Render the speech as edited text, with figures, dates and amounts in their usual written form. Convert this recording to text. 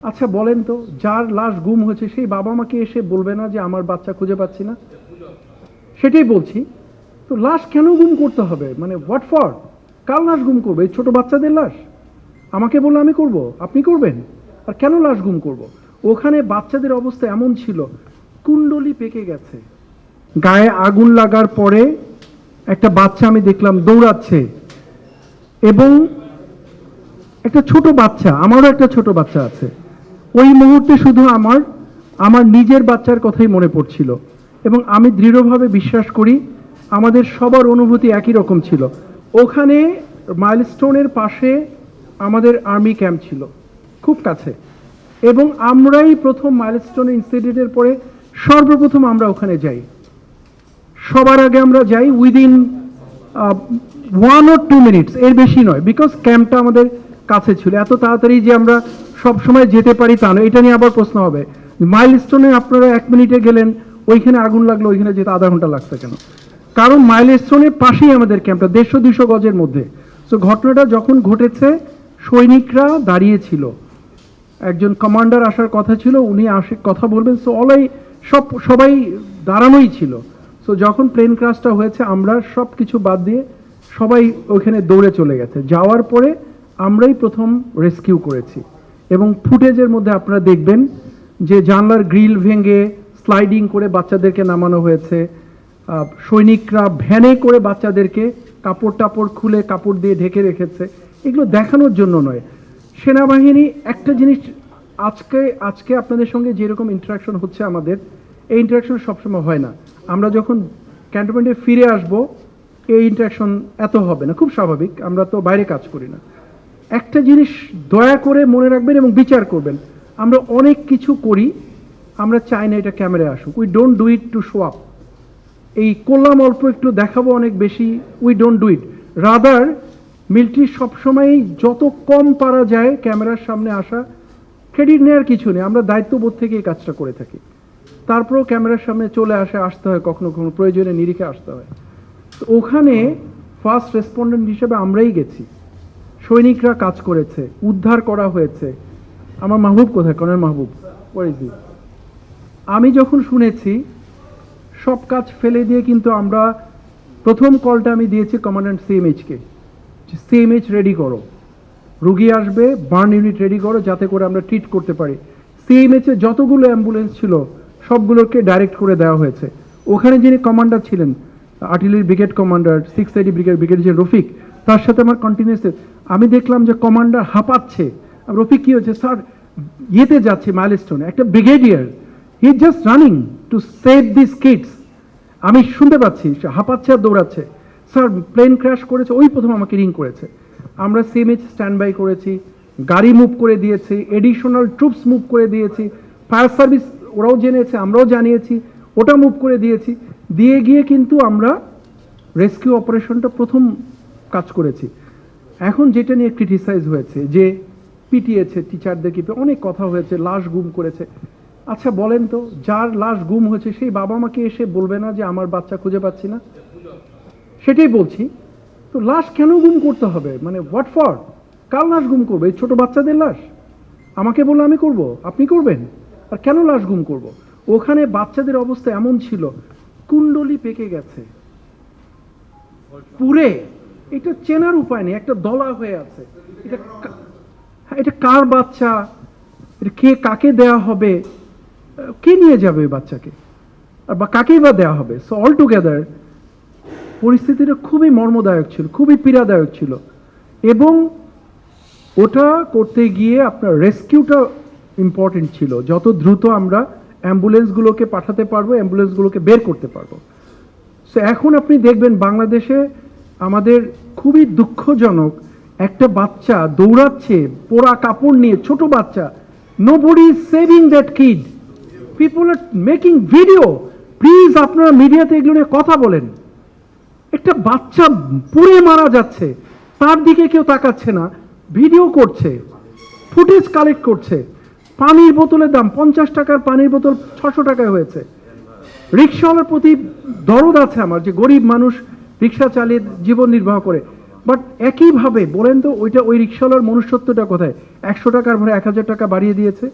আচ্ছা বলেন তো, যার লাশ গুম হয়েছে সেই বাবা মাকে এসে বলবে না যে আমার বাচ্চা খুঁজে পাচ্ছি না? সেটাই বলছি। তো লাশ কেন গুম করতে হবে? মানে হোয়াট ফর? কার লাশ গুম করবে? এই ছোট বাচ্চাদের লাশ? আমাকে বললে আমি করব, আপনি করবেন? আর কেন লাশ গুম করব? ওখানে বাচ্চাদের অবস্থা এমন ছিল, কুণ্ডলি পেকে গেছে। গায়ে আগুন লাগার পরে একটা বাচ্চা আমি দেখলাম দৌড়াচ্ছে, এবং একটা ছোট বাচ্চা, আমারও একটা ছোট বাচ্চা আছে। ওই মুহূর্তে শুধু আমার আমার নিজের বাচ্চার কথাই মনে পড়ছিল, এবং আমি দৃঢ়ভাবে বিশ্বাস করি আমাদের সবার অনুভূতি একই রকম ছিল। ওখানে মাইলস্টোনের পাশে আমাদের আর্মি ক্যাম্প ছিল, খুব কাছে, এবং আমরাই প্রথম মাইলস্টোন ইনস্টিটিউটের পরে সর্বপ্রথম আমরা ওখানে যাই। সবার আগে আমরা যাই উইদিন 1 or 2 মিনিটস, এর বেশি নয়, বিকজ ক্যাম্পটা আমাদের কাছে ছিল। এত তাড়াতাড়ি যে আমরা সব সময় যেতে পারি তা নয়। এটা নিয়ে আবার প্রশ্ন হবে, মাইলস্টোনে আপনারা 1 মিনিটে গেলেন, ওইখানে আগুন লাগলো, ওইখানে যেতে আধা ঘন্টা লাগছে কেন? কারণ মাইলস্টোনের পাশেই আমাদের ক্যাম্পটা, 150-200 গজের মধ্যে। সো ঘটনাটা যখন ঘটেছে, সৈনিকরা দাঁড়িয়ে ছিল, একজন কমান্ডার আসার কথা ছিল, উনি আসে কথা বলবেন। সো সবাই দাঁড়ানোই ছিল। সো যখন প্লেন ক্রাশটা হয়েছে, আমরা সব কিছু বাদ দিয়ে সবাই ওইখানে দৌড়ে চলে গেছে। যাওয়ার পরে আমরাই প্রথম রেস্কিউ করেছি, এবং ফুটেজের মধ্যে আপনারা দেখবেন যে জানলার গ্রিল ভেঙে স্লাইডিং করে বাচ্চাদেরকে নামানো হয়েছে। সৈনিকরা ভ্যানে করে বাচ্চাদেরকে কাপড় টাপড় খুলে কাপড় দিয়ে ঢেকে রেখেছে। এগুলো দেখানোর জন্য নয়। সেনাবাহিনী একটা জিনিস, আজকে আপনাদের সঙ্গে যেরকম ইন্টারাকশন হচ্ছে আমাদের, এই ইন্টারাকশন সবসময় হয় না। আমরা যখন ক্যান্টনমেন্টে ফিরে আসব, এই ইন্টারাকশন এত হবে না, খুব স্বাভাবিক, আমরা তো বাইরে কাজ করি না। একটা জিনিস দয়া করে মনে রাখবেন এবং বিচার করবেন, আমরা অনেক কিছু করি, আমরা চাই না এটা ক্যামেরায় আসুক। We don't do it to show up. এই করলাম অল্প একটু, দেখাবো অনেক বেশি, we don't do it. Rather military সবসময়ই যত কম পারা যায় ক্যামেরার সামনে আসা, ক্রেডিট নেওয়ার কিছু নেই, আমরা দায়িত্ববোধ থেকে এই কাজটা করে থাকি। তারপরেও ক্যামেরার সামনে চলে আসতে হয়, কখনো কখনো প্রয়োজনে নিরিখে আসতে হয়। তো ওখানে ফার্স্ট রেসপন্ডেন্ট হিসেবে আমরাই গেছি, সৈনিকরা কাজ করেছে, উদ্ধার করা হয়েছে। আমার মাহবুব কোথায়? কর্নেল মাহবুব, আমি যখন শুনেছি, সব কাজ ফেলে দিয়ে কিন্তু আমরা প্রথম কলটা আমি দিয়েছি কমান্ড্যান্ট সিএমএইচকে, সিএমএইচ রেডি করো, রুগী আসবে, বার্ন ইউনিট রেডি করো, যাতে করে আমরা ট্রিট করতে পারি। সিএমএইচ এ যতগুলো অ্যাম্বুলেন্স ছিল সবগুলোকে ডাইরেক্ট করে দেওয়া হয়েছে। ওখানে যিনি কমান্ডার ছিলেন, artillery brigade commander, 680 brigadier Rafiq, তার সাথে আমার কন্টিনিউয়াস, আমি দেখলাম যে কমান্ডার হাঁপাচ্ছে। রফিক কি হয়েছে? স্যার ইয়েতে যাচ্ছে মাইলস্টোনে, একটা brigadier, he just running to save this kids. আমি শুনতে পাচ্ছি হাঁপাচ্ছে আর দৌড়াচ্ছে। স্যার প্লেন ক্র্যাশ করেছে, ওই প্রথম আমাকে রিং করেছে। আমরা সিএমএইচ স্ট্যান্ড বাই করেছি, গাড়ি মুভ করে দিয়েছি, এডিশনাল ট্রুপস মুভ করে দিয়েছি, ফায়ার সার্ভিস ওরাও জেনেছে, আমরাও জানিয়েছি, ওটা মুভ করে দিয়েছি। দিয়ে গিয়ে কিন্তু আমরা রেস্কিউ অপারেশনটা প্রথম কাজ করেছি। এখন যেটা নিয়ে ক্রিটিসাইজ হয়েছে যে পিটিয়েছে টিচারদেরকে, অনেক কথা হয়েছে, লাশ গুম করেছে। আচ্ছা বলেন তো, যার লাশ গুম হয়েছে সেই বাবা মাকে এসে বলবে না যে আমার বাচ্চা খুঁজে পাচ্ছি না? সেটাই বলছি। তো লাশ কেন গুম করতে হবে? মানে হোয়াট ফর? কার লাশ গুম করবে? এই ছোট বাচ্চাদের লাশ? আমাকে বললে আমি করব, আপনি করবেন? আর কেন লাশ গুম করব? ওখানে বাচ্চাদের অবস্থা এমন ছিল, কুণ্ডলি পেকে গেছে পুরে, এটা চেনার উপায় নেই, একটা দলা হয়ে আছে। এটা কার বাচ্চা? এটা কে, কাকে দেয়া হবে? কে নিয়ে যাবে ওই বাচ্চাকে? আর বা কাকেই বা দেওয়া হবে? সো অল টুগেদার পরিস্থিতিটা খুবই মর্মদায়ক ছিল, খুবই পীড়াদায়ক ছিল। এবং ওটা করতে গিয়ে আপনার রেস্কিউটা ইম্পর্টেন্ট ছিল, যত দ্রুত আমরা অ্যাম্বুলেন্সগুলোকে পাঠাতে পারবো, অ্যাম্বুলেন্সগুলোকে বের করতে পারবো। সো এখন আপনি দেখবেন বাংলাদেশে আমাদের খুবই দুঃখজনক, একটা বাচ্চা দৌড়াচ্ছে পোড়া কাপড় নিয়ে, ছোট বাচ্চা, nobody is saving that kid, people are making video. Please আপনারা মিডিয়াতে এগুলো নিয়ে কথা বলেন। একটা বাচ্চা পুড়ে মারা যাচ্ছে, তার দিকে কেউ তাকাচ্ছে না, ভিডিও করছে, ফুটেজ কালেক্ট করছে। পানির বোতলের দাম 50 টাকার পানির বোতল 600 টাকায় হয়েছে। রিক্সাওয়ালার প্রতি দরদ আছে আমার, যে গরিব মানুষ রিক্সা চালিয়ে জীবন নির্বাহ করে। বাট একইভাবে বলেন তো ওইটা ওই রিক্সাওয়ালার মনুষ্যত্বটা কোথায়? 100 টাকার ভাড়া 1000 টাকা বাড়িয়ে দিয়েছে।